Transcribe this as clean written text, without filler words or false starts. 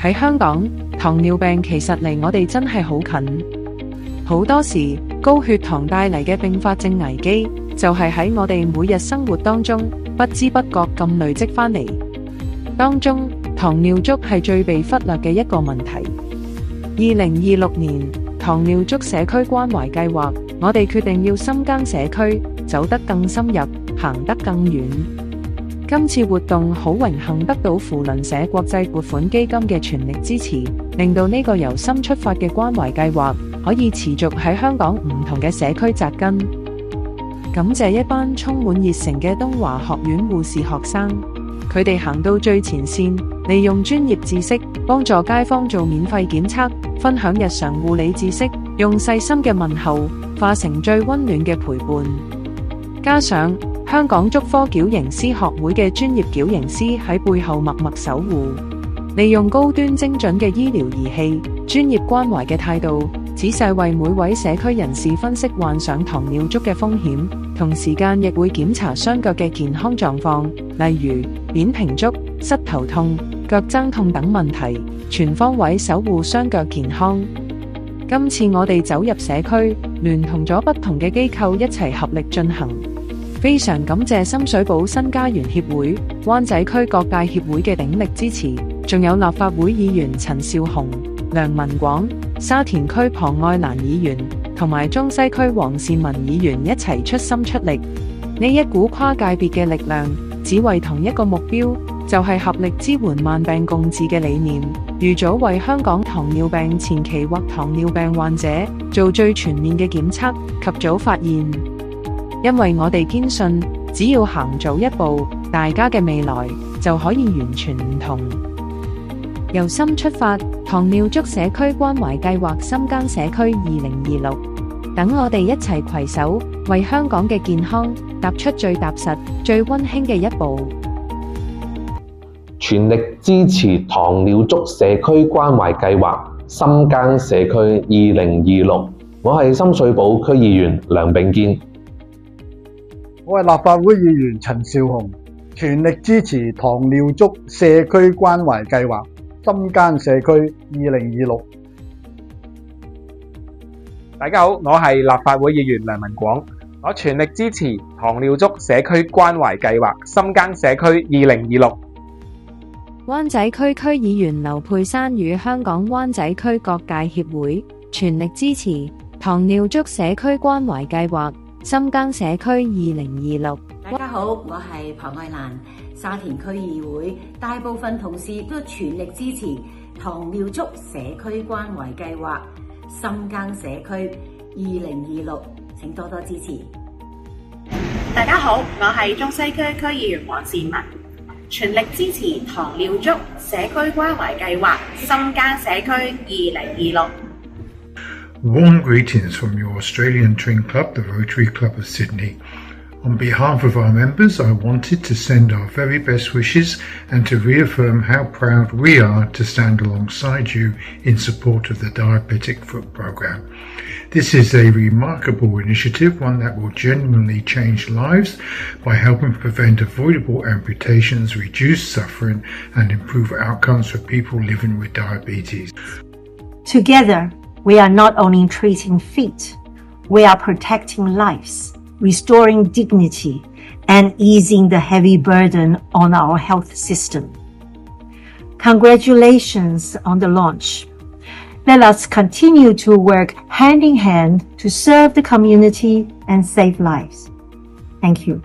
喺香港，糖尿病其實離我哋真係好近。好多時，高血糖帶嚟嘅併發症危機，就係喺我哋每日生活當中，不知不覺咁累積返嚟。當中，糖尿足係最被忽略嘅一個問題。2026年，糖尿足社區關懷計劃，我哋決定要深耕社區，走得更深入，行得更遠。今次活動好榮幸得到扶輪社國際撥款基金嘅全力支持，令到呢個由心出發嘅關懷計劃可以持續喺香港唔同嘅社區扎根。感謝一班充滿熱誠嘅東華學院護士學生，佢哋行到最前線，利用專業知識幫助街坊做免費檢測，分享日常護理知識，用細心嘅問候化成最溫暖嘅陪伴。加上香港足科矯形師學會嘅專業矯形師喺背後默默守護，利用高端精準嘅醫療儀器、專業關懷嘅態度，仔細為每位社區人士分析患上糖尿足嘅風險，同時間亦會檢查雙腳嘅健康狀況，例如扁平足、膝頭痛、腳踭痛等問題，全方位守護雙腳健康。今次我哋走入社區，聯同咗不同嘅機構一齊合力進行。非常感謝深水埗新家園協會、灣仔區各界協會嘅鼎力支持，仲有立法會議員陳紹雄、梁文廣、沙田區龐愛蘭議員同埋中西區黃善文議員一齊出心出力。呢一股跨界別嘅力量，只為同一個目標，就係合力支援萬病共治嘅理念，預早為香港糖尿病前期或糖尿病患者做最全面嘅檢測，及早發現。因為我哋堅信，只要行早一步，大家嘅未來就可以完全唔同。由心出發，糖尿足社區關懷計劃深耕社區2026，等我哋一齊攜手，為香港嘅健康踏出最踏實、最溫馨嘅一步。全力支持糖尿足社區關懷計劃深耕社區2026。我係深水埗區議員梁秉堅。我係立法會議員陳紹雄，全力支持糖尿足社區關懷計劃深耕社區2026。大家好，我係立法會議員梁文廣，我全力支持糖尿足社區關懷計劃深耕社區2026。灣仔區區議員劉佩珊與香港灣仔區各界協會全力支持糖尿足社區關懷計劃深耕社區2026。大家好，我係龐愛蘭，沙田區議會大部分同事都全力支持糖尿足社區關懷計劃深耕社區2026，請多多支持。大家好，我係中西區區議員黃善文，全力支持糖尿足社區關懷計劃深耕社區2026。Warm greetings from your Australian Twin Club, the Rotary Club of Sydney. On behalf of our members, I wanted to send our very best wishes and to reaffirm how proud we are to stand alongside you in support of the Diabetic Foot Programme. This is a remarkable initiative, one that will genuinely change lives by helping prevent avoidable amputations, reduce suffering and improve outcomes for people living with diabetes. Together, we are not only treating feet, we are protecting lives, restoring dignity, and easing the heavy burden on our health system. Congratulations on the launch. Let us continue to work hand in hand to serve the community and save lives. Thank you.